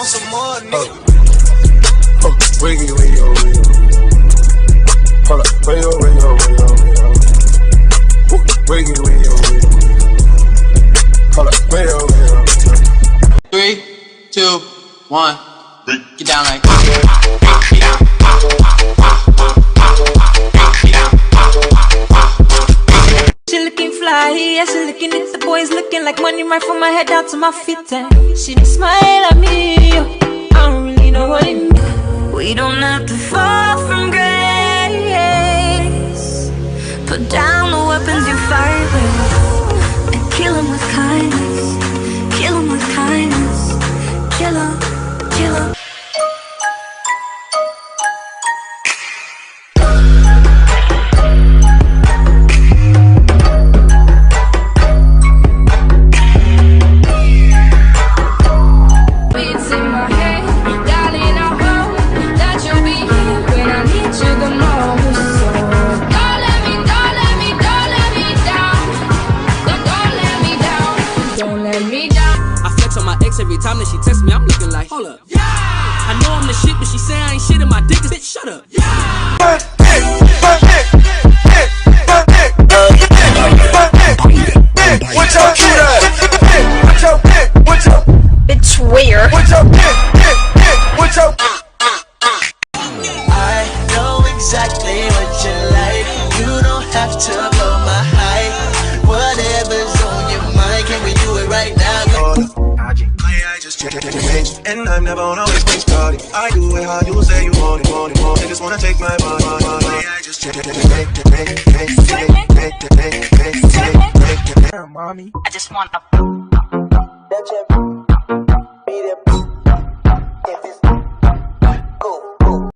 want some more, nigga. Wiggy, wiggy, wiggy. Hold up, wiggy, wiggy, wiggy, wiggy, wiggy, wiggy. Hold up, wiggy, wiggy. 3, 2, 1. Get down like. She looking fly, yeah, she looking at the boys looking like money right from my head down to my feet. And she smile at me, I don't really know what it means. We don't have to fall from grace. Put down the weapons you fight with and kill them with kindness. Kill them with kindness. Kill them, kill them. Every time that she texts me, I'm looking like, hold up. Yeah. I know I'm the shit, but she say I ain't shit in my dick. Bitch, shut up. Yeah. What's your Bitch, where? What's your I know exactly what you like. You don't have to blow my height. Whatever's on your mind, can we do it right now? I just check and I'm never on always bring starting. I do it how you say you want it. Niggas wanna take my money. I just check Mommy, I just want a